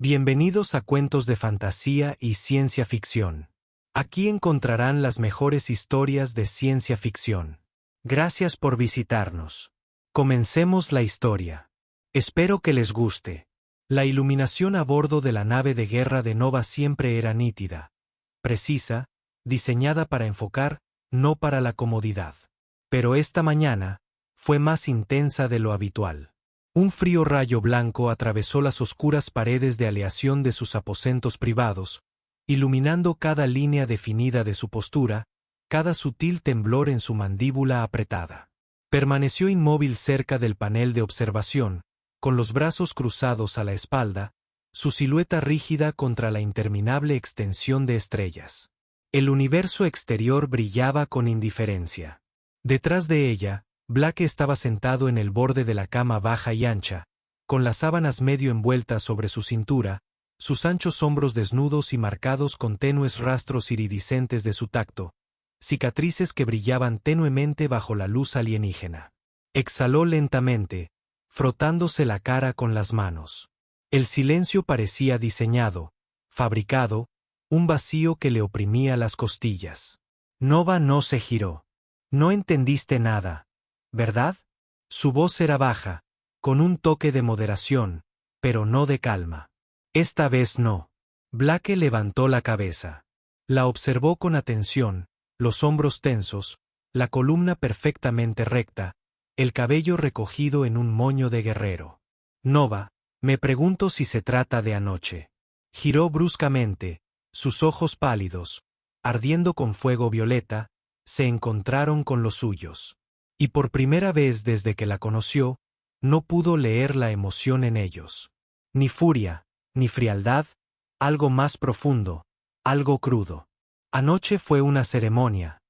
Bienvenidos a Cuentos de Fantasía y Ciencia Ficción. Aquí encontrarán las mejores historias de ciencia ficción. Gracias por visitarnos. Comencemos la historia. Espero que les guste. La iluminación a bordo de la nave de guerra de Nova siempre era nítida, precisa, diseñada para enfocar, no para la comodidad. Pero esta mañana fue más intensa de lo habitual. Un frío rayo blanco atravesó las oscuras paredes de aleación de sus aposentos privados, iluminando cada línea definida de su postura, cada sutil temblor en su mandíbula apretada. Permaneció inmóvil cerca del panel de observación, con los brazos cruzados a la espalda, su silueta rígida contra la interminable extensión de estrellas. El universo exterior brillaba con indiferencia. Detrás de ella, Blake estaba sentado en el borde de la cama baja y ancha, con las sábanas medio envueltas sobre su cintura, sus anchos hombros desnudos y marcados con tenues rastros iridiscentes de su tacto, cicatrices que brillaban tenuemente bajo la luz alienígena. Exhaló lentamente, frotándose la cara con las manos. El silencio parecía diseñado, fabricado, un vacío que le oprimía las costillas. Nova no se giró. No entendiste nada, ¿verdad? Su voz era baja, con un toque de moderación, pero no de calma. Esta vez no. Blake levantó la cabeza. La observó con atención, los hombros tensos, la columna perfectamente recta, el cabello recogido en un moño de guerrero. Nova, me pregunto si se trata de anoche. Giró bruscamente, sus ojos pálidos, ardiendo con fuego violeta, se encontraron con los suyos. Y por primera vez desde que la conoció, no pudo leer la emoción en ellos. Ni furia, ni frialdad, algo más profundo, algo crudo. Anoche fue una ceremonia,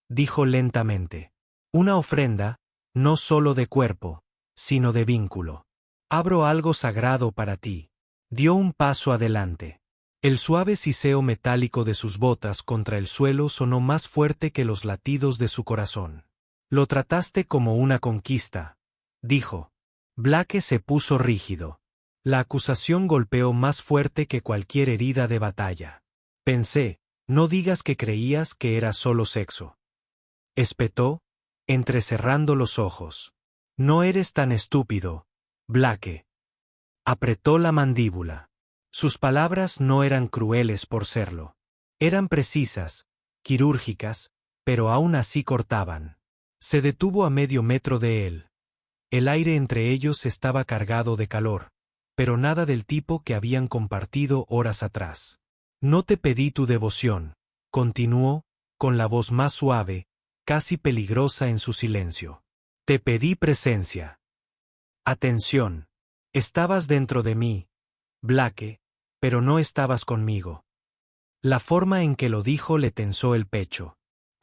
dijo lentamente. Una ofrenda, no solo de cuerpo, sino de vínculo. Abro algo sagrado para ti. Dio un paso adelante. El suave siseo metálico de sus botas contra el suelo sonó más fuerte que los latidos de su corazón. Lo trataste como una conquista, dijo. Blake se puso rígido. La acusación golpeó más fuerte que cualquier herida de batalla. Pensé, no digas que creías que era solo sexo. Espetó, entrecerrando los ojos. No eres tan estúpido, Blake. Apretó la mandíbula. Sus palabras no eran crueles por serlo. Eran precisas, quirúrgicas, pero aún así cortaban. Se detuvo a medio metro de él. El aire entre ellos estaba cargado de calor, pero nada del tipo que habían compartido horas atrás. No te pedí tu devoción, continuó, con la voz más suave, casi peligrosa en su silencio. Te pedí presencia. Atención. Estabas dentro de mí, Blake, pero no estabas conmigo. La forma en que lo dijo le tensó el pecho.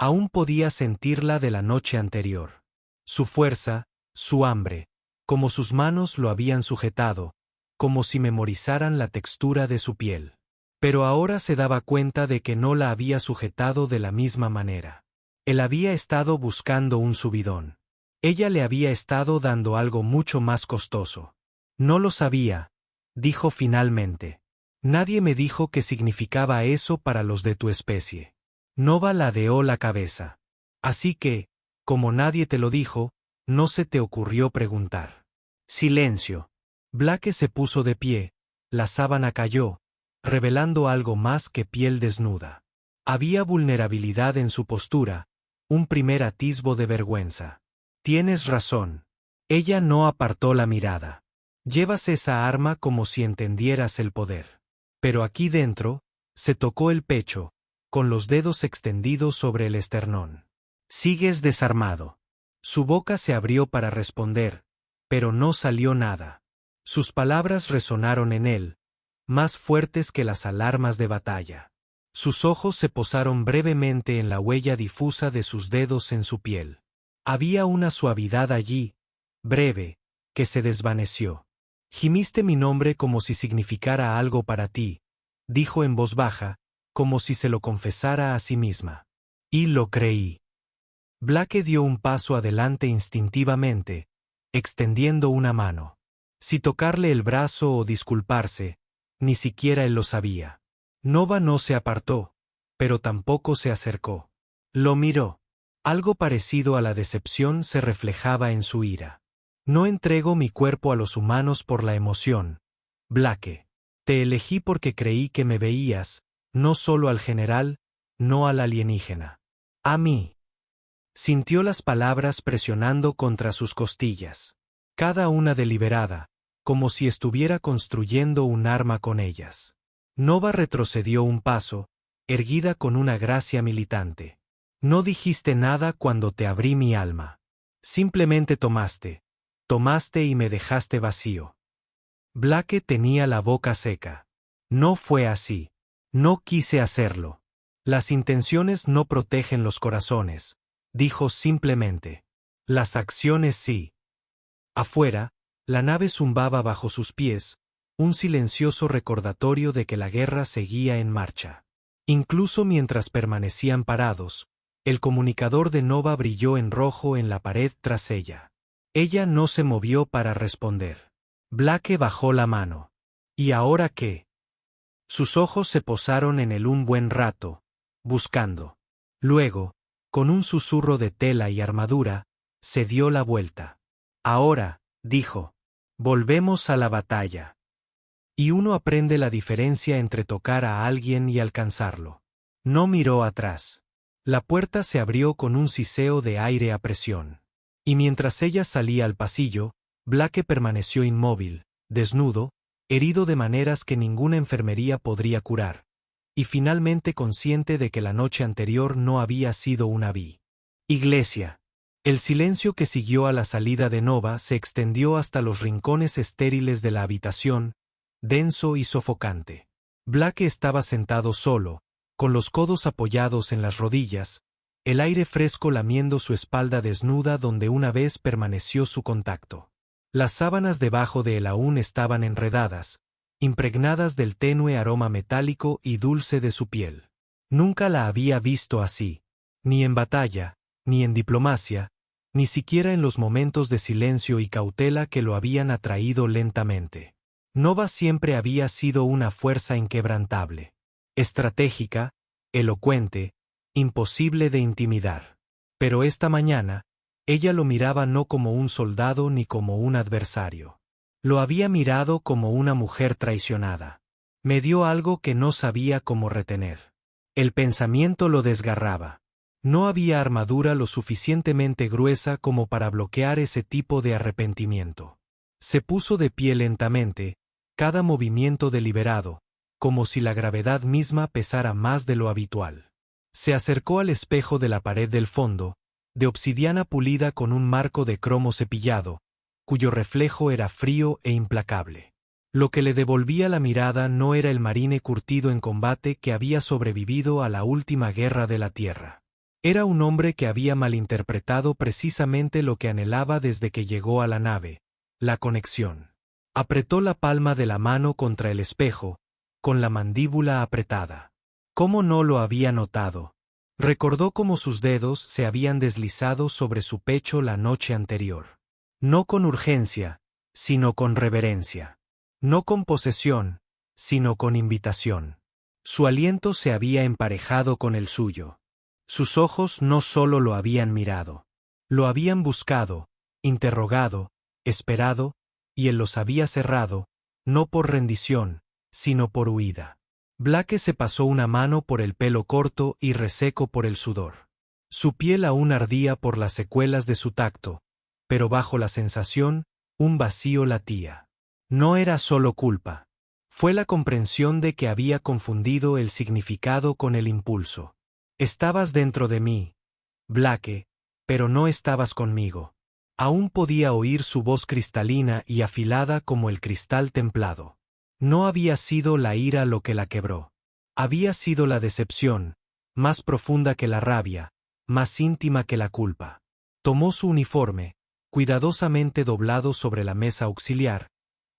Aún podía sentirla de la noche anterior. Su fuerza, su hambre, como sus manos lo habían sujetado, como si memorizaran la textura de su piel. Pero ahora se daba cuenta de que no la había sujetado de la misma manera. Él había estado buscando un subidón. Ella le había estado dando algo mucho más costoso. No lo sabía, dijo finalmente. Nadie me dijo qué significaba eso para los de tu especie. Nova ladeó la cabeza. Así que, como nadie te lo dijo, no se te ocurrió preguntar. Silencio. Blake se puso de pie, la sábana cayó, revelando algo más que piel desnuda. Había vulnerabilidad en su postura, un primer atisbo de vergüenza. Tienes razón. Ella no apartó la mirada. Llevas esa arma como si entendieras el poder. Pero aquí dentro, se tocó el pecho, con los dedos extendidos sobre el esternón. Sigues desarmado. Su boca se abrió para responder, pero no salió nada. Sus palabras resonaron en él, más fuertes que las alarmas de batalla. Sus ojos se posaron brevemente en la huella difusa de sus dedos en su piel. Había una suavidad allí, breve, que se desvaneció. Gimiste mi nombre como si significara algo para ti, dijo en voz baja, como si se lo confesara a sí misma. Y lo creí. Blake dio un paso adelante instintivamente, extendiendo una mano. Si tocarle el brazo o disculparse, ni siquiera él lo sabía. Nova no se apartó, pero tampoco se acercó. Lo miró. Algo parecido a la decepción se reflejaba en su ira. No entrego mi cuerpo a los humanos por la emoción, Blake. Te elegí porque creí que me veías, no solo al general, no al alienígena. A mí. Sintió las palabras presionando contra sus costillas. Cada una deliberada, como si estuviera construyendo un arma con ellas. Nova retrocedió un paso, erguida con una gracia militante. No dijiste nada cuando te abrí mi alma. Simplemente tomaste y me dejaste vacío. Blake tenía la boca seca. No fue así. No quise hacerlo. Las intenciones no protegen los corazones, dijo simplemente. Las acciones sí. Afuera, la nave zumbaba bajo sus pies, un silencioso recordatorio de que la guerra seguía en marcha. Incluso mientras permanecían parados, el comunicador de Nova brilló en rojo en la pared tras ella. Ella no se movió para responder. Blake bajó la mano. ¿Y ahora qué? Sus ojos se posaron en él un buen rato, buscando. Luego, con un susurro de tela y armadura, se dio la vuelta. Ahora, dijo, volvemos a la batalla. Y uno aprende la diferencia entre tocar a alguien y alcanzarlo. No miró atrás. La puerta se abrió con un siseo de aire a presión. Y mientras ella salía al pasillo, Blake permaneció inmóvil, desnudo, herido de maneras que ninguna enfermería podría curar, y finalmente consciente de que la noche anterior no había sido una iglesia. El silencio que siguió a la salida de Nova se extendió hasta los rincones estériles de la habitación, denso y sofocante. Blake estaba sentado solo, con los codos apoyados en las rodillas, el aire fresco lamiendo su espalda desnuda donde una vez permaneció su contacto. Las sábanas debajo de él aún estaban enredadas, impregnadas del tenue aroma metálico y dulce de su piel. Nunca la había visto así, ni en batalla, ni en diplomacia, ni siquiera en los momentos de silencio y cautela que lo habían atraído lentamente. Nova siempre había sido una fuerza inquebrantable, estratégica, elocuente, imposible de intimidar. Pero esta mañana, ella lo miraba no como un soldado ni como un adversario. Lo había mirado como una mujer traicionada. Me dio algo que no sabía cómo retener. El pensamiento lo desgarraba. No había armadura lo suficientemente gruesa como para bloquear ese tipo de arrepentimiento. Se puso de pie lentamente, cada movimiento deliberado, como si la gravedad misma pesara más de lo habitual. Se acercó al espejo de la pared del fondo, de obsidiana pulida con un marco de cromo cepillado, cuyo reflejo era frío e implacable. Lo que le devolvía la mirada no era el marine curtido en combate que había sobrevivido a la última guerra de la Tierra. Era un hombre que había malinterpretado precisamente lo que anhelaba desde que llegó a la nave, la conexión. Apretó la palma de la mano contra el espejo, con la mandíbula apretada. ¿Cómo no lo había notado? Recordó cómo sus dedos se habían deslizado sobre su pecho la noche anterior. No con urgencia, sino con reverencia. No con posesión, sino con invitación. Su aliento se había emparejado con el suyo. Sus ojos no solo lo habían mirado. Lo habían buscado, interrogado, esperado, y él los había cerrado, no por rendición, sino por huida. Blake se pasó una mano por el pelo corto y reseco por el sudor. Su piel aún ardía por las secuelas de su tacto, pero bajo la sensación, un vacío latía. No era solo culpa. Fue la comprensión de que había confundido el significado con el impulso. Estabas dentro de mí, Blake, pero no estabas conmigo. Aún podía oír su voz cristalina y afilada como el cristal templado. No había sido la ira lo que la quebró. Había sido la decepción, más profunda que la rabia, más íntima que la culpa. Tomó su uniforme, cuidadosamente doblado sobre la mesa auxiliar,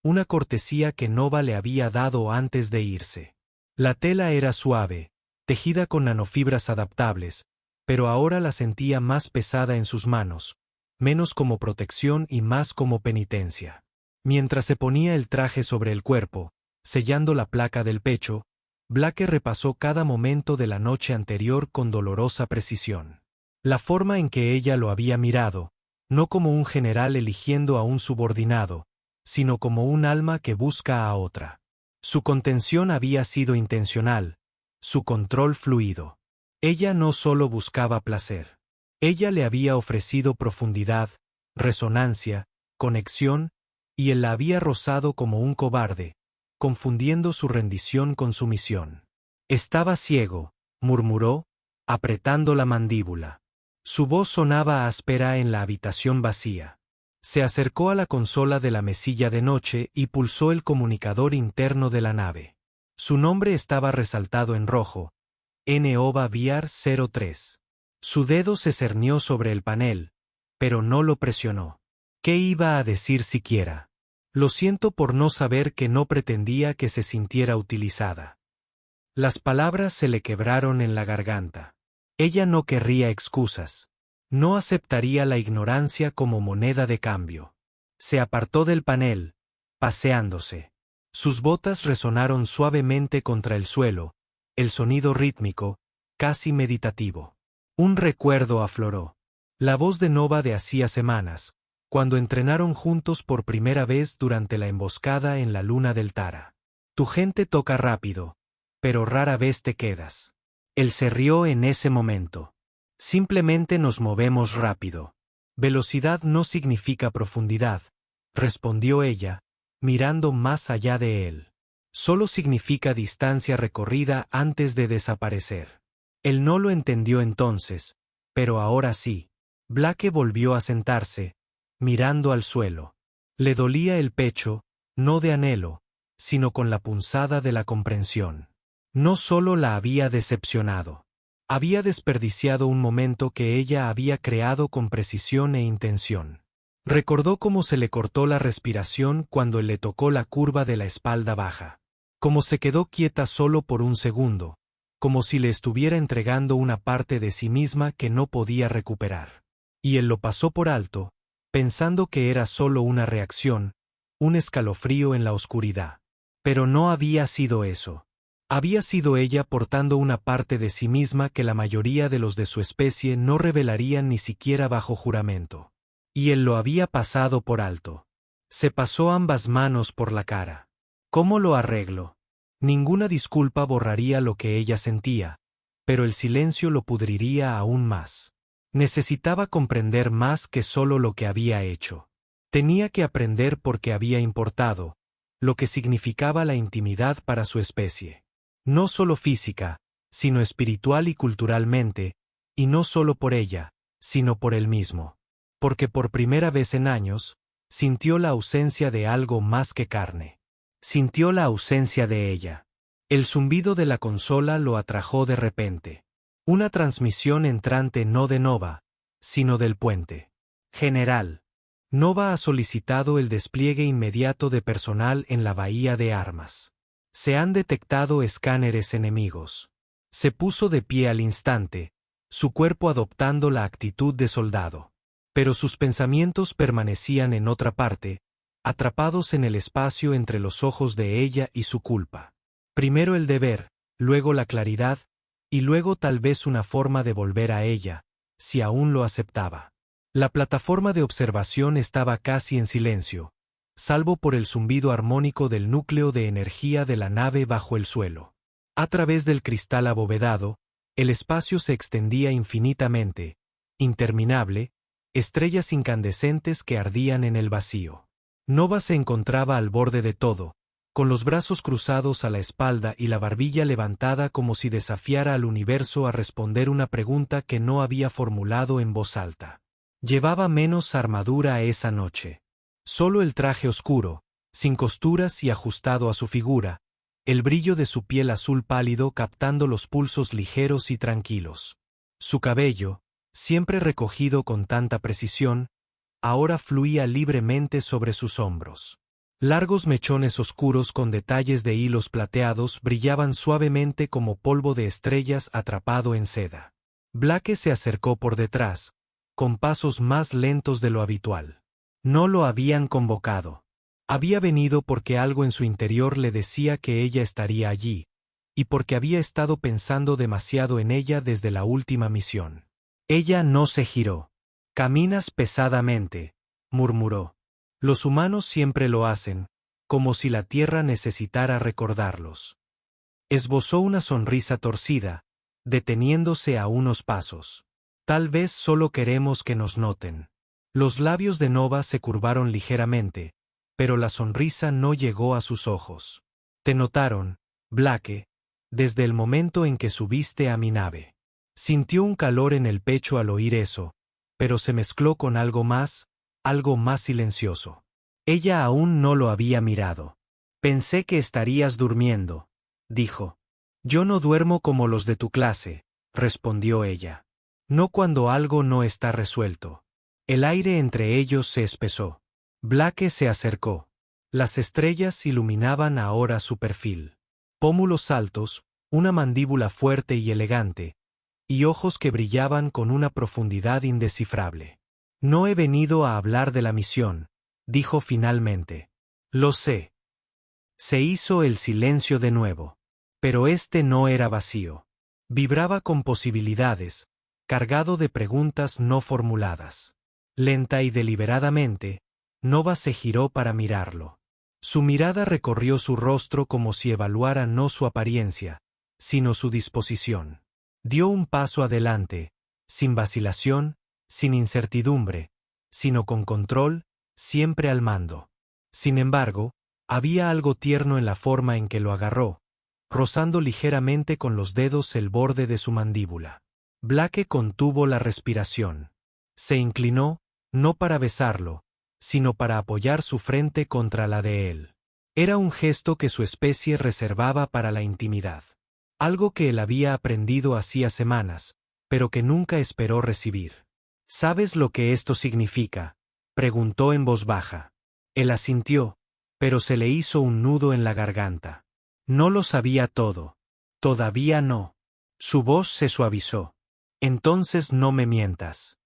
una cortesía que Nova le había dado antes de irse. La tela era suave, tejida con nanofibras adaptables, pero ahora la sentía más pesada en sus manos, menos como protección y más como penitencia. Mientras se ponía el traje sobre el cuerpo, Sellando la placa del pecho, Blake repasó cada momento de la noche anterior con dolorosa precisión. La forma en que ella lo había mirado, no como un general eligiendo a un subordinado, sino como un alma que busca a otra. Su contención había sido intencional, su control fluido. Ella no solo buscaba placer. Ella le había ofrecido profundidad, resonancia, conexión, y él la había rozado como un cobarde, confundiendo su rendición con su misión. Estaba ciego, murmuró, apretando la mandíbula. Su voz sonaba áspera en la habitación vacía. Se acercó a la consola de la mesilla de noche y pulsó el comunicador interno de la nave. Su nombre estaba resaltado en rojo, Nova Viar 03. Su dedo se cernió sobre el panel, pero no lo presionó. ¿Qué iba a decir siquiera? Lo siento por no saber que no pretendía que se sintiera utilizada. Las palabras se le quebraron en la garganta. Ella no querría excusas. No aceptaría la ignorancia como moneda de cambio. Se apartó del panel, paseándose. Sus botas resonaron suavemente contra el suelo, el sonido rítmico, casi meditativo. Un recuerdo afloró. La voz de Nova de hacía semanas, cuando entrenaron juntos por primera vez durante la emboscada en la luna del Tara. Tu gente toca rápido, pero rara vez te quedas. Él se rió en ese momento. Simplemente nos movemos rápido. Velocidad no significa profundidad, respondió ella, mirando más allá de él. Solo significa distancia recorrida antes de desaparecer. Él no lo entendió entonces, pero ahora sí. Blake volvió a sentarse, mirando al suelo. Le dolía el pecho, no de anhelo, sino con la punzada de la comprensión. No solo la había decepcionado. Había desperdiciado un momento que ella había creado con precisión e intención. Recordó cómo se le cortó la respiración cuando él le tocó la curva de la espalda baja. Cómo se quedó quieta solo por un segundo, como si le estuviera entregando una parte de sí misma que no podía recuperar. Y él lo pasó por alto, pensando que era solo una reacción, un escalofrío en la oscuridad. Pero no había sido eso. Había sido ella portando una parte de sí misma que la mayoría de los de su especie no revelarían ni siquiera bajo juramento. Y él lo había pasado por alto. Se pasó ambas manos por la cara. ¿Cómo lo arreglo? Ninguna disculpa borraría lo que ella sentía, pero el silencio lo pudriría aún más. Necesitaba comprender más que solo lo que había hecho. Tenía que aprender porque había importado, lo que significaba la intimidad para su especie. No solo física, sino espiritual y culturalmente, y no solo por ella, sino por él mismo. Porque por primera vez en años, sintió la ausencia de algo más que carne. Sintió la ausencia de ella. El zumbido de la consola lo atrajo de repente. Una transmisión entrante no de Nova, sino del puente. General. Nova ha solicitado el despliegue inmediato de personal en la bahía de armas. Se han detectado escáneres enemigos. Se puso de pie al instante, su cuerpo adoptando la actitud de soldado. Pero sus pensamientos permanecían en otra parte, atrapados en el espacio entre los ojos de ella y su culpa. Primero el deber, luego la claridad, y luego tal vez una forma de volver a ella, si aún lo aceptaba. La plataforma de observación estaba casi en silencio, salvo por el zumbido armónico del núcleo de energía de la nave bajo el suelo. A través del cristal abovedado, el espacio se extendía infinitamente, interminable, estrellas incandescentes que ardían en el vacío. Nova se encontraba al borde de todo, con los brazos cruzados a la espalda y la barbilla levantada como si desafiara al universo a responder una pregunta que no había formulado en voz alta. Llevaba menos armadura esa noche. Solo el traje oscuro, sin costuras y ajustado a su figura, el brillo de su piel azul pálido captando los pulsos ligeros y tranquilos. Su cabello, siempre recogido con tanta precisión, ahora fluía libremente sobre sus hombros. Largos mechones oscuros con detalles de hilos plateados brillaban suavemente como polvo de estrellas atrapado en seda. Blake se acercó por detrás, con pasos más lentos de lo habitual. No lo habían convocado. Había venido porque algo en su interior le decía que ella estaría allí, y porque había estado pensando demasiado en ella desde la última misión. Ella no se giró. «Caminas pesadamente», murmuró. «Los humanos siempre lo hacen, como si la tierra necesitara recordarlos». Esbozó una sonrisa torcida, deteniéndose a unos pasos. «Tal vez solo queremos que nos noten». Los labios de Nova se curvaron ligeramente, pero la sonrisa no llegó a sus ojos. «Te notaron, Blake, desde el momento en que subiste a mi nave». Sintió un calor en el pecho al oír eso, pero se mezcló con algo más silencioso. Ella aún no lo había mirado. «Pensé que estarías durmiendo», dijo. «Yo no duermo como los de tu clase», respondió ella. «No cuando algo no está resuelto». El aire entre ellos se espesó. Blake se acercó. Las estrellas iluminaban ahora su perfil. Pómulos altos, una mandíbula fuerte y elegante, y ojos que brillaban con una profundidad indescifrable. «No he venido a hablar de la misión», dijo finalmente. «Lo sé». Se hizo el silencio de nuevo. Pero este no era vacío. Vibraba con posibilidades, cargado de preguntas no formuladas. Lenta y deliberadamente, Nova se giró para mirarlo. Su mirada recorrió su rostro como si evaluara no su apariencia, sino su disposición. Dio un paso adelante, sin vacilación, sin incertidumbre, sino con control, siempre al mando. Sin embargo, había algo tierno en la forma en que lo agarró, rozando ligeramente con los dedos el borde de su mandíbula. Blake contuvo la respiración. Se inclinó, no para besarlo, sino para apoyar su frente contra la de él. Era un gesto que su especie reservaba para la intimidad. Algo que él había aprendido hacía semanas, pero que nunca esperó recibir. «¿Sabes lo que esto significa?», preguntó en voz baja. Él asintió, pero se le hizo un nudo en la garganta. No lo sabía todo. Todavía no. Su voz se suavizó. «Entonces no me mientas».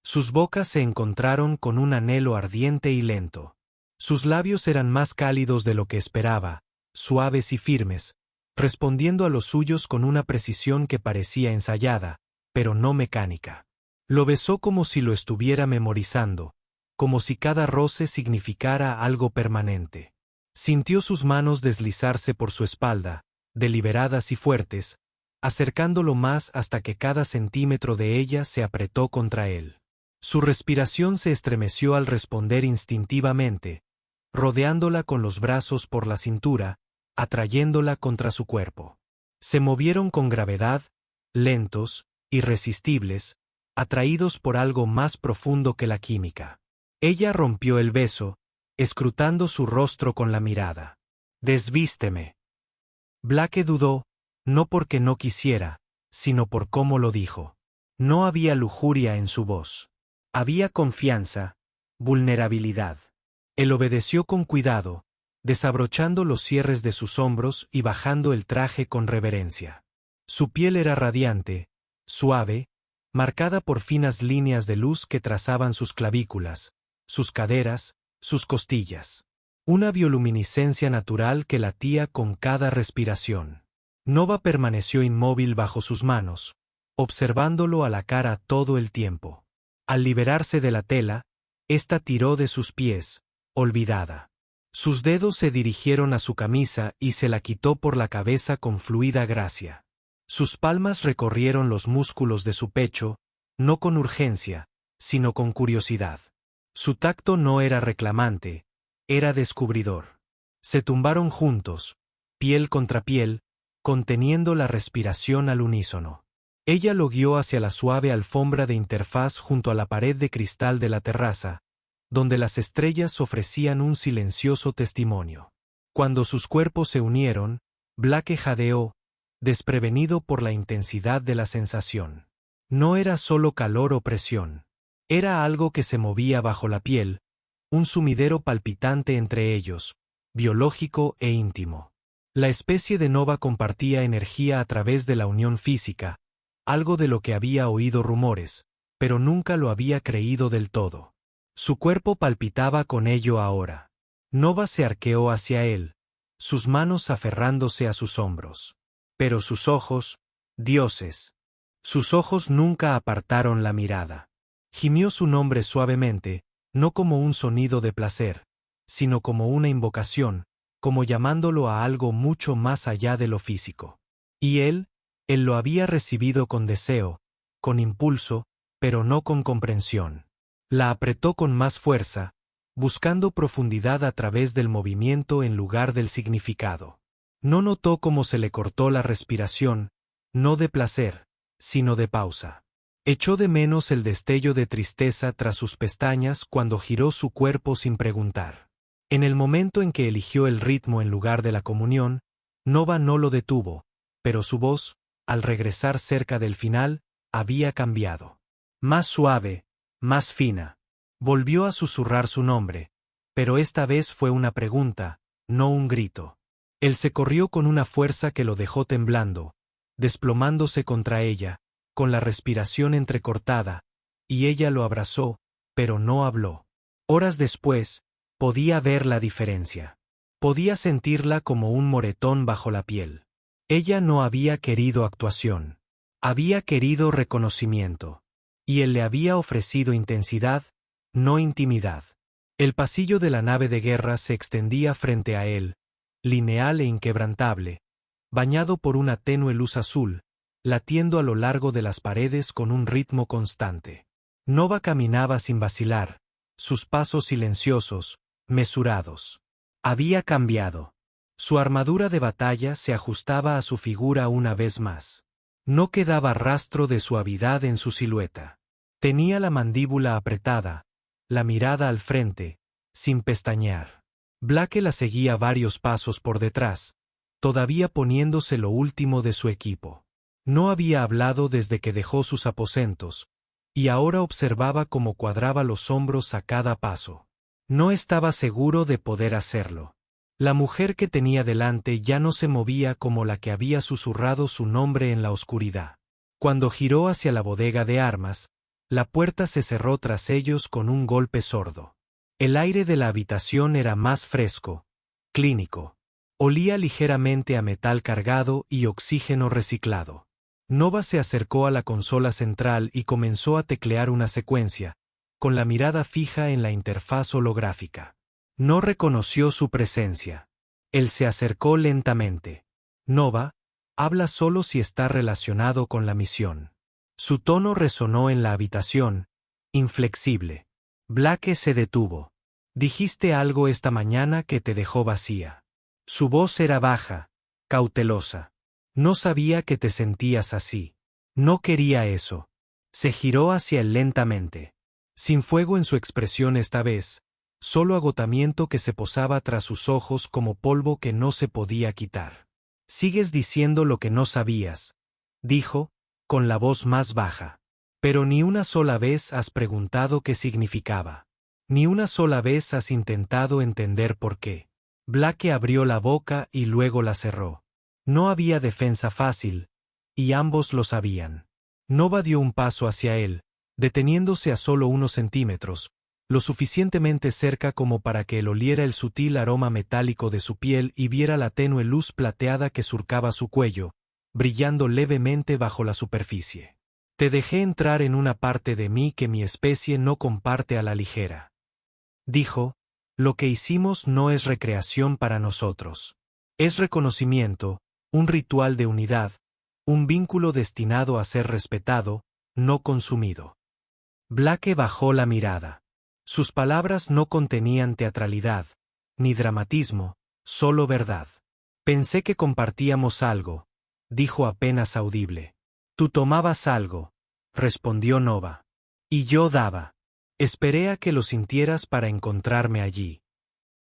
Sus bocas se encontraron con un anhelo ardiente y lento. Sus labios eran más cálidos de lo que esperaba, suaves y firmes, respondiendo a los suyos con una precisión que parecía ensayada, pero no mecánica. Lo besó como si lo estuviera memorizando, como si cada roce significara algo permanente. Sintió sus manos deslizarse por su espalda, deliberadas y fuertes, acercándolo más hasta que cada centímetro de ella se apretó contra él. Su respiración se estremeció al responder instintivamente, rodeándola con los brazos por la cintura, atrayéndola contra su cuerpo. Se movieron con gravedad, lentos, irresistibles, atraídos por algo más profundo que la química. Ella rompió el beso, escrutando su rostro con la mirada. «Desvísteme». Blake dudó, no porque no quisiera, sino por cómo lo dijo. No había lujuria en su voz. Había confianza, vulnerabilidad. Él obedeció con cuidado, desabrochando los cierres de sus hombros y bajando el traje con reverencia. Su piel era radiante, suave, marcada por finas líneas de luz que trazaban sus clavículas, sus caderas, sus costillas. Una bioluminiscencia natural que latía con cada respiración. Nova permaneció inmóvil bajo sus manos, observándolo a la cara todo el tiempo. Al liberarse de la tela, ésta tiró de sus pies, olvidada. Sus dedos se dirigieron a su camisa y se la quitó por la cabeza con fluida gracia. Sus palmas recorrieron los músculos de su pecho, no con urgencia, sino con curiosidad. Su tacto no era reclamante, era descubridor. Se tumbaron juntos, piel contra piel, conteniendo la respiración al unísono. Ella lo guió hacia la suave alfombra de interfaz junto a la pared de cristal de la terraza, donde las estrellas ofrecían un silencioso testimonio. Cuando sus cuerpos se unieron, Blake jadeó, desprevenido por la intensidad de la sensación. No era solo calor o presión. Era algo que se movía bajo la piel, un sumidero palpitante entre ellos, biológico e íntimo. La especie de Nova compartía energía a través de la unión física, algo de lo que había oído rumores, pero nunca lo había creído del todo. Su cuerpo palpitaba con ello ahora. Nova se arqueó hacia él, sus manos aferrándose a sus hombros. Pero sus ojos, dioses. Sus ojos nunca apartaron la mirada. Gimió su nombre suavemente, no como un sonido de placer, sino como una invocación, como llamándolo a algo mucho más allá de lo físico. Y él lo había recibido con deseo, con impulso, pero no con comprensión. La apretó con más fuerza, buscando profundidad a través del movimiento en lugar del significado. No notó cómo se le cortó la respiración, no de placer, sino de pausa. Echó de menos el destello de tristeza tras sus pestañas cuando giró su cuerpo sin preguntar. En el momento en que eligió el ritmo en lugar de la comunión, Nova no lo detuvo, pero su voz, al regresar cerca del final, había cambiado. Más suave, más fina. Volvió a susurrar su nombre, pero esta vez fue una pregunta, no un grito. Él se corrió con una fuerza que lo dejó temblando, desplomándose contra ella, con la respiración entrecortada, y ella lo abrazó, pero no habló. Horas después, podía ver la diferencia. Podía sentirla como un moretón bajo la piel. Ella no había querido actuación. Había querido reconocimiento. Y él le había ofrecido intensidad, no intimidad. El pasillo de la nave de guerra se extendía frente a él, lineal e inquebrantable, bañado por una tenue luz azul, latiendo a lo largo de las paredes con un ritmo constante. Nova caminaba sin vacilar, sus pasos silenciosos, mesurados. Había cambiado. Su armadura de batalla se ajustaba a su figura una vez más. No quedaba rastro de suavidad en su silueta. Tenía la mandíbula apretada, la mirada al frente, sin pestañear. Blake la seguía varios pasos por detrás, todavía poniéndose lo último de su equipo. No había hablado desde que dejó sus aposentos, y ahora observaba cómo cuadraba los hombros a cada paso. No estaba seguro de poder hacerlo. La mujer que tenía delante ya no se movía como la que había susurrado su nombre en la oscuridad. Cuando giró hacia la bodega de armas, la puerta se cerró tras ellos con un golpe sordo. El aire de la habitación era más fresco, clínico. Olía ligeramente a metal cargado y oxígeno reciclado. Nova se acercó a la consola central y comenzó a teclear una secuencia, con la mirada fija en la interfaz holográfica. No reconoció su presencia. Él se acercó lentamente. Nova, habla solo si está relacionado con la misión. Su tono resonó en la habitación, inflexible. Blake se detuvo. Dijiste algo esta mañana que te dejó vacía. Su voz era baja, cautelosa. No sabía que te sentías así. No quería eso. Se giró hacia él lentamente. Sin fuego en su expresión esta vez, solo agotamiento que se posaba tras sus ojos como polvo que no se podía quitar. Sigues diciendo lo que no sabías, dijo, con la voz más baja. Pero ni una sola vez has preguntado qué significaba. Ni una sola vez has intentado entender por qué. Blake abrió la boca y luego la cerró. No había defensa fácil, y ambos lo sabían. Nova dio un paso hacia él, deteniéndose a solo unos centímetros, lo suficientemente cerca como para que él oliera el sutil aroma metálico de su piel y viera la tenue luz plateada que surcaba su cuello, brillando levemente bajo la superficie. Te dejé entrar en una parte de mí que mi especie no comparte a la ligera. Dijo, lo que hicimos no es recreación para nosotros. Es reconocimiento, un ritual de unidad, un vínculo destinado a ser respetado, no consumido. Blake bajó la mirada. Sus palabras no contenían teatralidad, ni dramatismo, solo verdad. Pensé que compartíamos algo, dijo apenas audible. Tú tomabas algo, respondió Nova. Y yo daba. Esperé a que lo sintieras para encontrarme allí.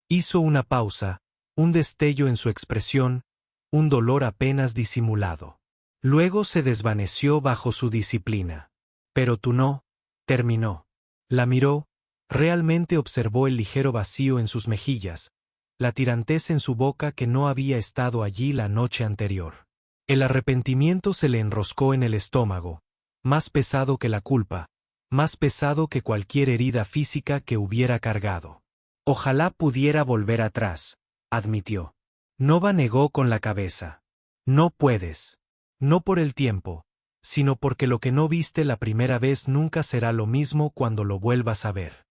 Hizo una pausa, un destello en su expresión, un dolor apenas disimulado. Luego se desvaneció bajo su disciplina. Pero tú no, terminó. La miró, realmente observó el ligero vacío en sus mejillas, la tirantez en su boca que no había estado allí la noche anterior. El arrepentimiento se le enroscó en el estómago, más pesado que la culpa, más pesado que cualquier herida física que hubiera cargado. Ojalá pudiera volver atrás, admitió. Nova negó con la cabeza. No puedes. No por el tiempo, sino porque lo que no viste la primera vez nunca será lo mismo cuando lo vuelvas a ver.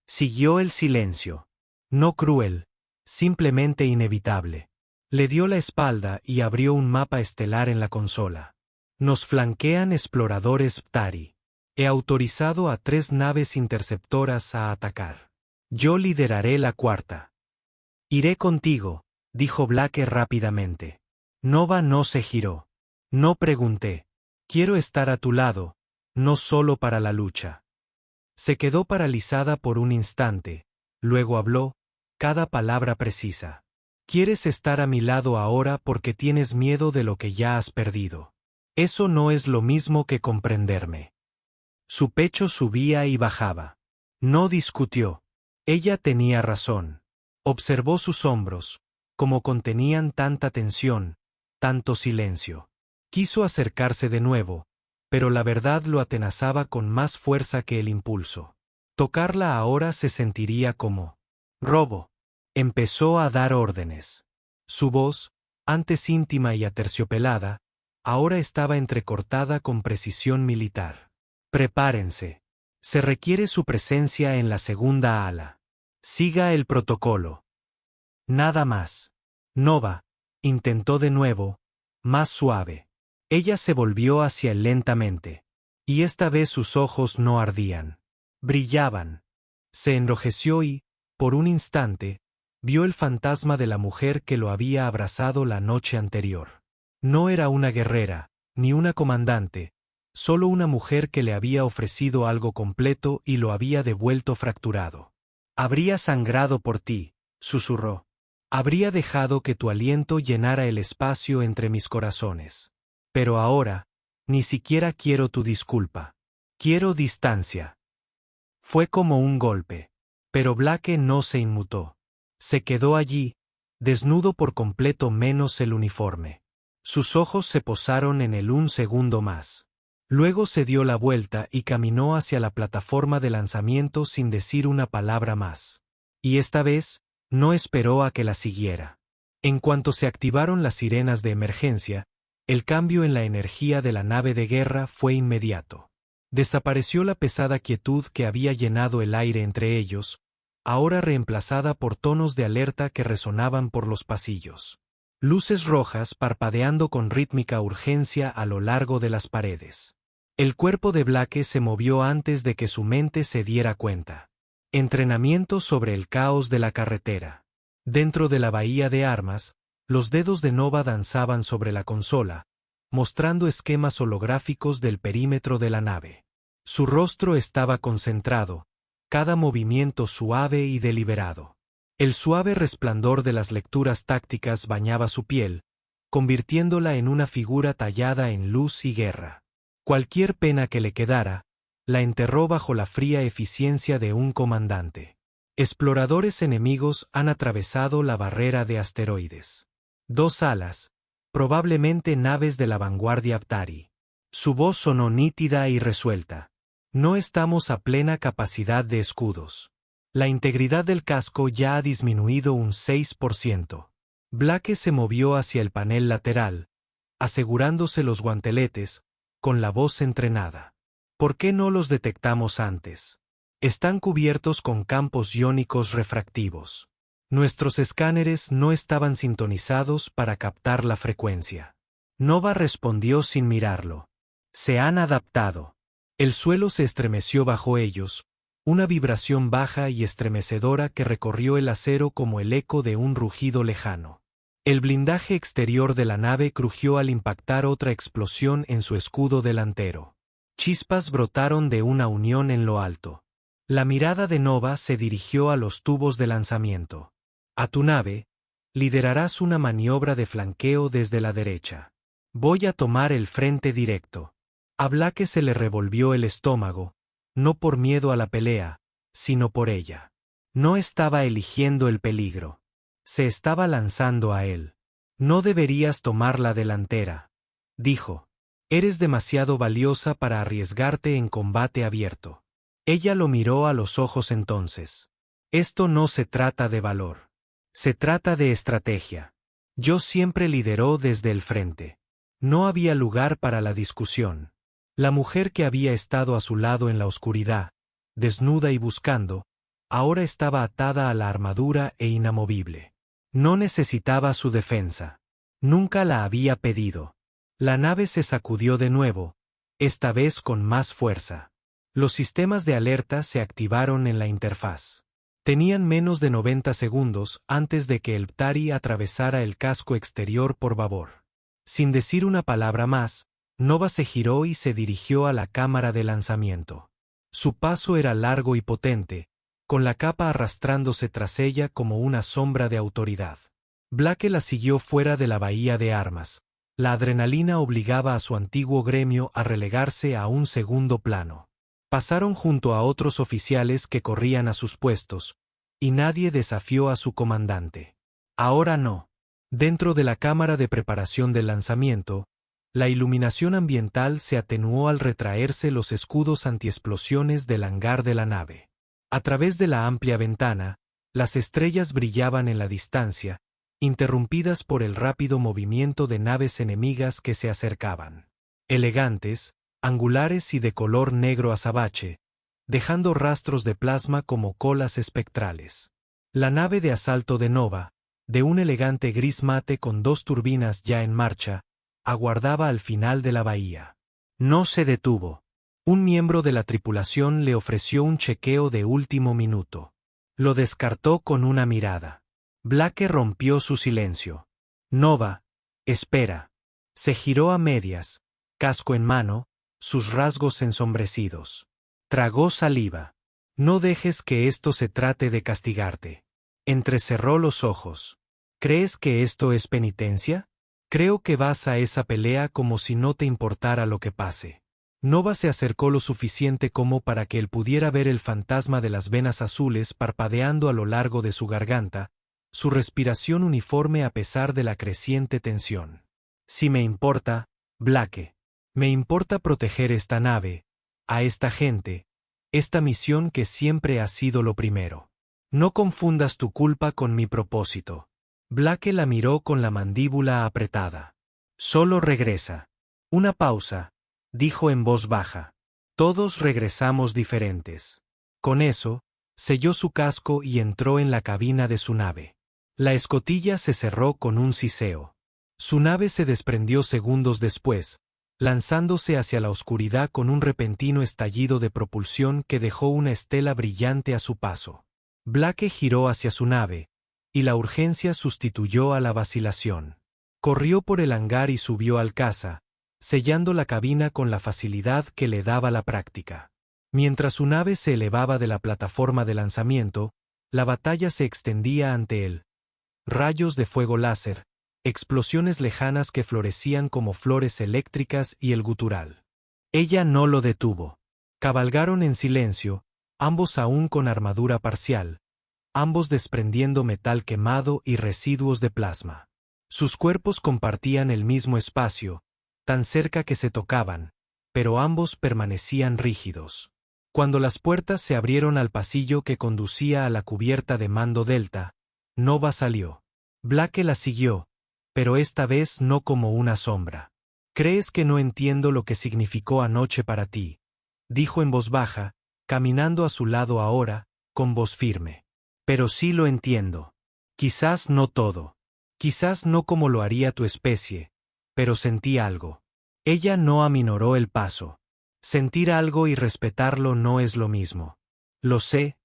Siguió el silencio. No cruel, simplemente inevitable. Le dio la espalda y abrió un mapa estelar en la consola. Nos flanquean exploradores Ptari. He autorizado a 3 naves interceptoras a atacar. Yo lideraré la 4ª. Iré contigo, dijo Blake rápidamente. Nova no se giró. No pregunté. Quiero estar a tu lado, no solo para la lucha. Se quedó paralizada por un instante, luego habló, cada palabra precisa. Quieres estar a mi lado ahora porque tienes miedo de lo que ya has perdido. Eso no es lo mismo que comprenderme. Su pecho subía y bajaba. No discutió. Ella tenía razón. Observó sus hombros, como contenían tanta tensión, tanto silencio. Quiso acercarse de nuevo, pero la verdad lo atenazaba con más fuerza que el impulso. Tocarla ahora se sentiría como robo. Empezó a dar órdenes. Su voz, antes íntima y aterciopelada, ahora estaba entrecortada con precisión militar. Prepárense. Se requiere su presencia en la 2ª ala. Siga el protocolo. Nada más. Nova, intentó de nuevo, más suave. Ella se volvió hacia él lentamente. Y esta vez sus ojos no ardían. Brillaban. Se enrojeció y, por un instante, vio el fantasma de la mujer que lo había abrazado la noche anterior. No era una guerrera, ni una comandante, solo una mujer que le había ofrecido algo completo y lo había devuelto fracturado. Habría sangrado por ti, susurró. Habría dejado que tu aliento llenara el espacio entre mis corazones. Pero ahora, ni siquiera quiero tu disculpa. Quiero distancia. Fue como un golpe. Pero Blake no se inmutó. Se quedó allí, desnudo por completo menos el uniforme. Sus ojos se posaron en él un segundo más. Luego se dio la vuelta y caminó hacia la plataforma de lanzamiento sin decir una palabra más. Y esta vez, no esperó a que la siguiera. En cuanto se activaron las sirenas de emergencia, el cambio en la energía de la nave de guerra fue inmediato. Desapareció la pesada quietud que había llenado el aire entre ellos, ahora reemplazada por tonos de alerta que resonaban por los pasillos. Luces rojas parpadeando con rítmica urgencia a lo largo de las paredes. El cuerpo de Blake se movió antes de que su mente se diera cuenta. Entrenamiento sobre el caos de la carretera. Dentro de la bahía de armas, los dedos de Nova danzaban sobre la consola, mostrando esquemas holográficos del perímetro de la nave. Su rostro estaba concentrado, cada movimiento suave y deliberado. El suave resplandor de las lecturas tácticas bañaba su piel, convirtiéndola en una figura tallada en luz y guerra. Cualquier pena que le quedara, la enterró bajo la fría eficiencia de un comandante. Exploradores enemigos han atravesado la barrera de asteroides. 2 alas, probablemente naves de la vanguardia Ptari. Su voz sonó nítida y resuelta. No estamos a plena capacidad de escudos. La integridad del casco ya ha disminuido un 6%. Blake se movió hacia el panel lateral, asegurándose los guanteletes, con la voz entrenada. ¿Por qué no los detectamos antes? Están cubiertos con campos iónicos refractivos. Nuestros escáneres no estaban sintonizados para captar la frecuencia. Nova respondió sin mirarlo. Se han adaptado. El suelo se estremeció bajo ellos, una vibración baja y estremecedora que recorrió el acero como el eco de un rugido lejano. El blindaje exterior de la nave crujió al impactar otra explosión en su escudo delantero. Chispas brotaron de una unión en lo alto. La mirada de Nova se dirigió a los tubos de lanzamiento. A tu nave, liderarás una maniobra de flanqueo desde la derecha. Voy a tomar el frente directo. A Blake se le revolvió el estómago, no por miedo a la pelea, sino por ella. No estaba eligiendo el peligro. Se estaba lanzando a él. No deberías tomar la delantera, dijo. Eres demasiado valiosa para arriesgarte en combate abierto. Ella lo miró a los ojos entonces. Esto no se trata de valor. Se trata de estrategia. Yo siempre lideró desde el frente. No había lugar para la discusión. La mujer que había estado a su lado en la oscuridad, desnuda y buscando, ahora estaba atada a la armadura e inamovible. No necesitaba su defensa. Nunca la había pedido. La nave se sacudió de nuevo, esta vez con más fuerza. Los sistemas de alerta se activaron en la interfaz. Tenían menos de 90 segundos antes de que el Ptari atravesara el casco exterior por babor. Sin decir una palabra más, Nova se giró y se dirigió a la cámara de lanzamiento. Su paso era largo y potente, con la capa arrastrándose tras ella como una sombra de autoridad. Blake la siguió fuera de la bahía de armas. La adrenalina obligaba a su antiguo gremio a relegarse a un segundo plano. Pasaron junto a otros oficiales que corrían a sus puestos, y nadie desafió a su comandante. Ahora no. Dentro de la cámara de preparación del lanzamiento, la iluminación ambiental se atenuó al retraerse los escudos antiexplosiones del hangar de la nave. A través de la amplia ventana, las estrellas brillaban en la distancia, interrumpidas por el rápido movimiento de naves enemigas que se acercaban. Elegantes, angulares y de color negro azabache, dejando rastros de plasma como colas espectrales. La nave de asalto de Nova, de un elegante gris mate con 2 turbinas ya en marcha, aguardaba al final de la bahía. No se detuvo. Un miembro de la tripulación le ofreció un chequeo de último minuto. Lo descartó con una mirada. Blake rompió su silencio. Nova, espera. Se giró a medias, casco en mano, sus rasgos ensombrecidos. Tragó saliva. No dejes que esto se trate de castigarte. Entrecerró los ojos. ¿Crees que esto es penitencia? Creo que vas a esa pelea como si no te importara lo que pase. Nova se acercó lo suficiente como para que él pudiera ver el fantasma de las venas azules parpadeando a lo largo de su garganta, su respiración uniforme a pesar de la creciente tensión. Si me importa, Blake. Me importa proteger esta nave, a esta gente, esta misión que siempre ha sido lo primero. No confundas tu culpa con mi propósito. Blake la miró con la mandíbula apretada. Solo regresa. Una pausa, dijo en voz baja. Todos regresamos diferentes. Con eso, selló su casco y entró en la cabina de su nave. La escotilla se cerró con un siseo. Su nave se desprendió segundos después, lanzándose hacia la oscuridad con un repentino estallido de propulsión que dejó una estela brillante a su paso. Blake giró hacia su nave, y la urgencia sustituyó a la vacilación. Corrió por el hangar y subió al caza, sellando la cabina con la facilidad que le daba la práctica. Mientras su nave se elevaba de la plataforma de lanzamiento, la batalla se extendía ante él. Rayos de fuego láser, explosiones lejanas que florecían como flores eléctricas y el gutural. Ella no lo detuvo. Cabalgaron en silencio, ambos aún con armadura parcial, ambos desprendiendo metal quemado y residuos de plasma. Sus cuerpos compartían el mismo espacio, tan cerca que se tocaban, pero ambos permanecían rígidos. Cuando las puertas se abrieron al pasillo que conducía a la cubierta de mando Delta, Nova salió. Blake la siguió, pero esta vez no como una sombra. «¿Crees que no entiendo lo que significó anoche para ti?», dijo en voz baja, caminando a su lado ahora, con voz firme. «Pero sí lo entiendo. Quizás no todo. Quizás no como lo haría tu especie, pero sentí algo». Ella no aminoró el paso. Sentir algo y respetarlo no es lo mismo. «Lo sé»,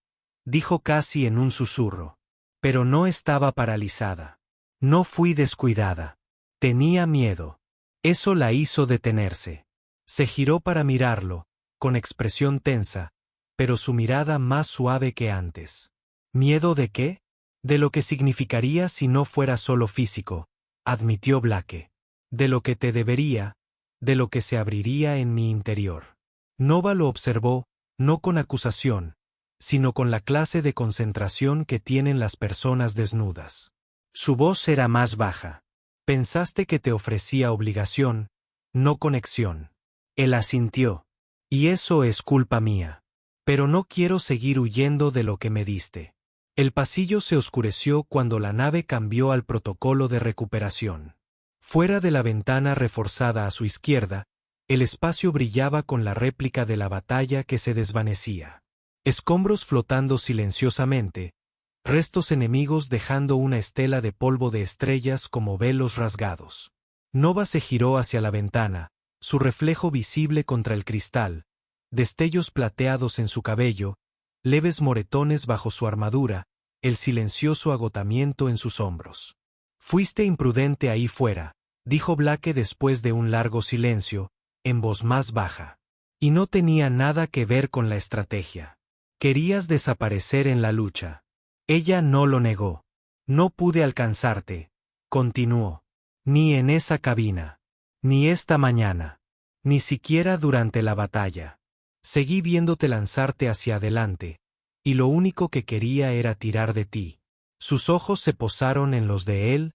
dijo casi en un susurro. Pero no estaba paralizada. No fui descuidada. Tenía miedo. Eso la hizo detenerse. Se giró para mirarlo, con expresión tensa, pero su mirada más suave que antes. ¿Miedo de qué? De lo que significaría si no fuera solo físico, admitió Blake. De lo que te debería, de lo que se abriría en mi interior. Nova lo observó, no con acusación, sino con la clase de concentración que tienen las personas desnudas. Su voz era más baja. Pensaste que te ofrecía obligación, no conexión. Él asintió. Y eso es culpa mía. Pero no quiero seguir huyendo de lo que me diste. El pasillo se oscureció cuando la nave cambió al protocolo de recuperación. Fuera de la ventana reforzada a su izquierda, el espacio brillaba con la réplica de la batalla que se desvanecía. Escombros flotando silenciosamente, restos enemigos dejando una estela de polvo de estrellas como velos rasgados. Nova se giró hacia la ventana, su reflejo visible contra el cristal, destellos plateados en su cabello, leves moretones bajo su armadura, el silencioso agotamiento en sus hombros. «Fuiste imprudente ahí fuera», dijo Blake después de un largo silencio, en voz más baja. «Y no tenía nada que ver con la estrategia. Querías desaparecer en la lucha». Ella no lo negó. «No pude alcanzarte», continuó. «Ni en esa cabina. Ni esta mañana. Ni siquiera durante la batalla. Seguí viéndote lanzarte hacia adelante, y lo único que quería era tirar de ti». Sus ojos se posaron en los de él,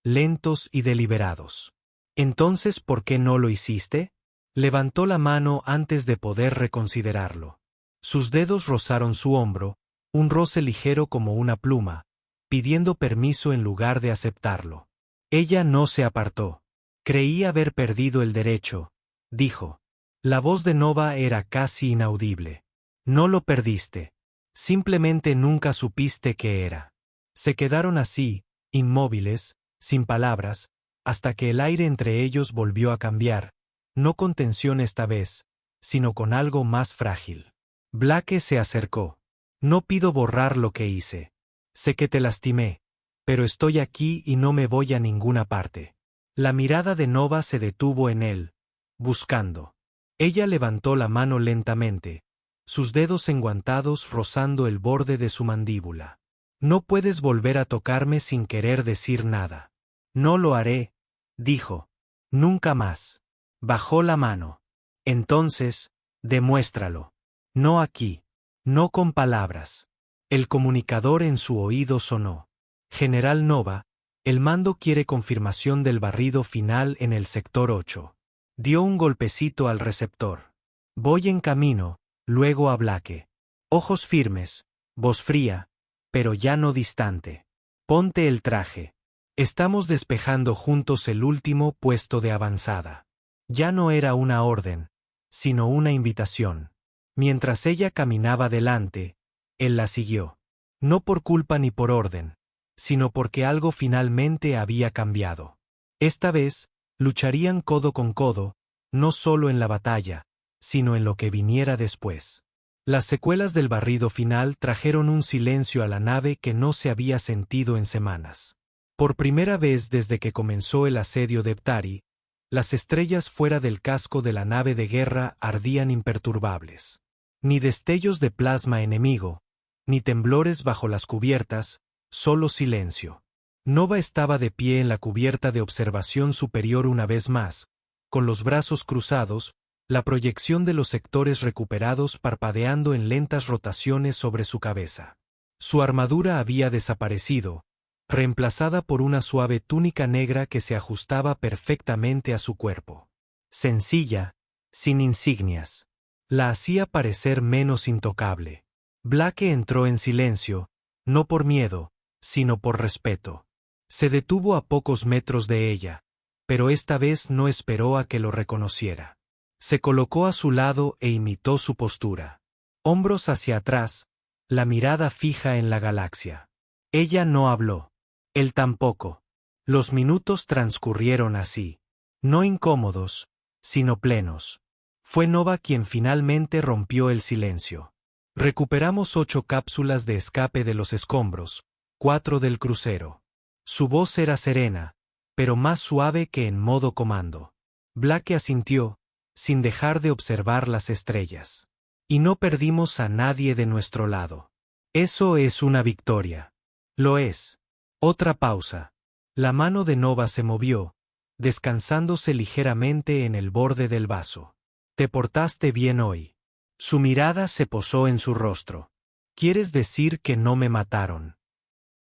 lentos y deliberados. «¿Entonces por qué no lo hiciste?» Levantó la mano antes de poder reconsiderarlo. Sus dedos rozaron su hombro, un roce ligero como una pluma, pidiendo permiso en lugar de aceptarlo. Ella no se apartó. «Creí haber perdido el derecho», dijo. La voz de Nova era casi inaudible. «No lo perdiste. Simplemente nunca supiste qué era». Se quedaron así, inmóviles, sin palabras, hasta que el aire entre ellos volvió a cambiar, no con tensión esta vez, sino con algo más frágil. Blake se acercó. «No pido borrar lo que hice. Sé que te lastimé, pero estoy aquí y no me voy a ninguna parte». La mirada de Nova se detuvo en él, buscando. Ella levantó la mano lentamente, sus dedos enguantados rozando el borde de su mandíbula. «No puedes volver a tocarme sin querer decir nada». «No lo haré», dijo. «Nunca más». Bajó la mano. «Entonces, demuéstralo. No aquí. No con palabras». El comunicador en su oído sonó. «General Nova, el mando quiere confirmación del barrido final en el sector 8. Dio un golpecito al receptor. «Voy en camino», luego a Blake. Ojos firmes, voz fría, pero ya no distante. «Ponte el traje. Estamos despejando juntos el último puesto de avanzada». Ya no era una orden, sino una invitación. Mientras ella caminaba delante, él la siguió. No por culpa ni por orden, sino porque algo finalmente había cambiado. Esta vez, lucharían codo con codo, no solo en la batalla, sino en lo que viniera después. Las secuelas del barrido final trajeron un silencio a la nave que no se había sentido en semanas. Por primera vez desde que comenzó el asedio de Ptari, las estrellas fuera del casco de la nave de guerra ardían imperturbables. Ni destellos de plasma enemigo, ni temblores bajo las cubiertas, solo silencio. Nova estaba de pie en la cubierta de observación superior una vez más, con los brazos cruzados, la proyección de los sectores recuperados parpadeando en lentas rotaciones sobre su cabeza. Su armadura había desaparecido, reemplazada por una suave túnica negra que se ajustaba perfectamente a su cuerpo. Sencilla, sin insignias. La hacía parecer menos intocable. Blake entró en silencio, no por miedo, sino por respeto. Se detuvo a pocos metros de ella, pero esta vez no esperó a que lo reconociera. Se colocó a su lado e imitó su postura. Hombros hacia atrás, la mirada fija en la galaxia. Ella no habló. Él tampoco. Los minutos transcurrieron así. No incómodos, sino plenos. Fue Nova quien finalmente rompió el silencio. «Recuperamos 8 cápsulas de escape de los escombros, 4 del crucero». Su voz era serena, pero más suave que en modo comando. Blake asintió, sin dejar de observar las estrellas. «Y no perdimos a nadie de nuestro lado. Eso es una victoria». «Lo es». Otra pausa. La mano de Nova se movió, descansándose ligeramente en el borde del vaso. «Te portaste bien hoy». Su mirada se posó en su rostro. «¿Quieres decir que no me mataron?»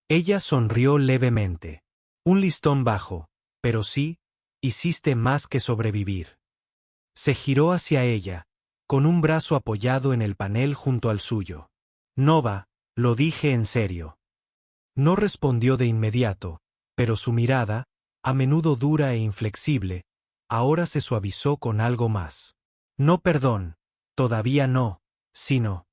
Ella sonrió levemente. «Un listón bajo, pero sí, hiciste más que sobrevivir». Se giró hacia ella, con un brazo apoyado en el panel junto al suyo. «Nova, lo dije en serio. No respondió de inmediato, pero su mirada, a menudo dura e inflexible, ahora se suavizó con algo más. No perdón, todavía no, sino...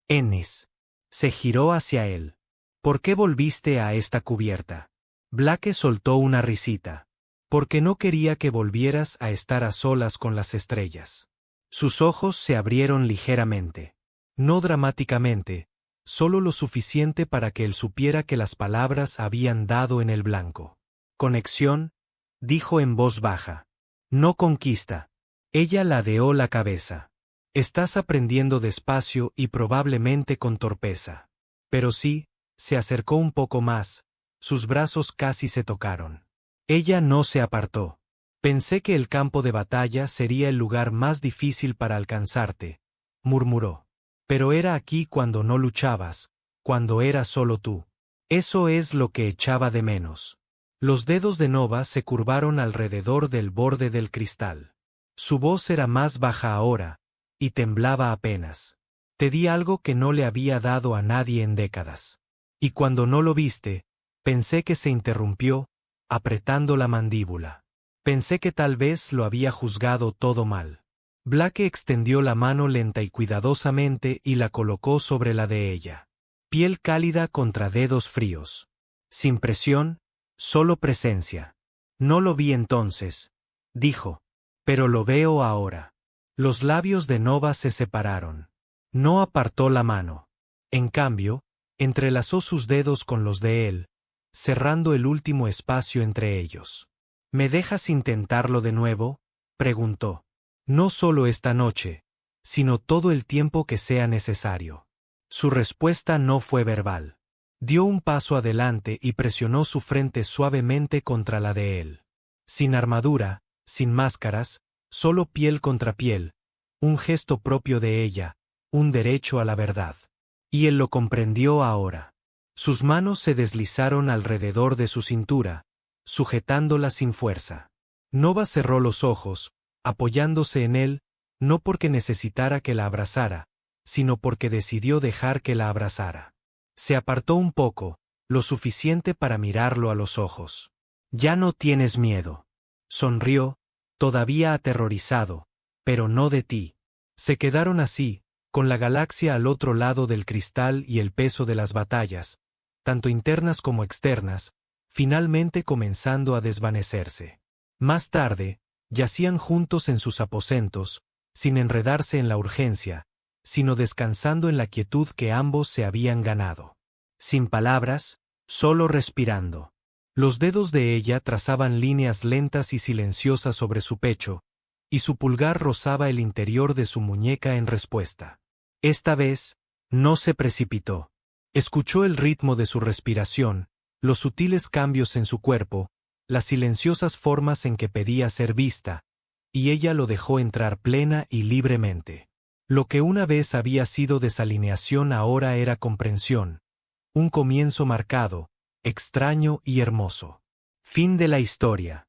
Ennis. Se giró hacia él. ¿Por qué volviste a esta cubierta? Blake soltó una risita. Porque no quería que volvieras a estar a solas con las estrellas. Sus ojos se abrieron ligeramente. No dramáticamente, solo lo suficiente para que él supiera que las palabras habían dado en el blanco. Conexión, dijo en voz baja. No conquista. Ella ladeó la cabeza. Estás aprendiendo despacio y probablemente con torpeza. Pero sí, se acercó un poco más, sus brazos casi se tocaron. Ella no se apartó. Pensé que el campo de batalla sería el lugar más difícil para alcanzarte, murmuró. Pero era aquí cuando no luchabas, cuando era solo tú. Eso es lo que echaba de menos. Los dedos de Nova se curvaron alrededor del borde del cristal. Su voz era más baja ahora, y temblaba apenas. Te di algo que no le había dado a nadie en décadas. Y cuando no lo viste, pensé que se interrumpió, apretando la mandíbula. Pensé que tal vez lo había juzgado todo mal. Blake extendió la mano lenta y cuidadosamente y la colocó sobre la de ella. Piel cálida contra dedos fríos. Sin presión, solo presencia. No lo vi entonces, dijo. Pero lo veo ahora. Los labios de Nova se separaron. No apartó la mano. En cambio, entrelazó sus dedos con los de él, cerrando el último espacio entre ellos. ¿Me dejas intentarlo de nuevo?, preguntó. No solo esta noche, sino todo el tiempo que sea necesario. Su respuesta no fue verbal. Dio un paso adelante y presionó su frente suavemente contra la de él. Sin armadura, sin máscaras, solo piel contra piel, un gesto propio de ella, un derecho a la verdad. Y él lo comprendió ahora. Sus manos se deslizaron alrededor de su cintura, sujetándola sin fuerza. Nova cerró los ojos, apoyándose en él, no porque necesitara que la abrazara, sino porque decidió dejar que la abrazara. Se apartó un poco, lo suficiente para mirarlo a los ojos. Ya no tienes miedo. Sonrió, todavía aterrorizado, pero no de ti. Se quedaron así, con la galaxia al otro lado del cristal y el peso de las batallas, tanto internas como externas, finalmente comenzando a desvanecerse. Más tarde, yacían juntos en sus aposentos, sin enredarse en la urgencia, sino descansando en la quietud que ambos se habían ganado. Sin palabras, solo respirando. Los dedos de ella trazaban líneas lentas y silenciosas sobre su pecho, y su pulgar rozaba el interior de su muñeca en respuesta. Esta vez, no se precipitó. Escuchó el ritmo de su respiración, los sutiles cambios en su cuerpo, las silenciosas formas en que pedía ser vista, y ella lo dejó entrar plena y libremente. Lo que una vez había sido desalineación ahora era comprensión, un comienzo marcado, extraño y hermoso. Fin de la historia.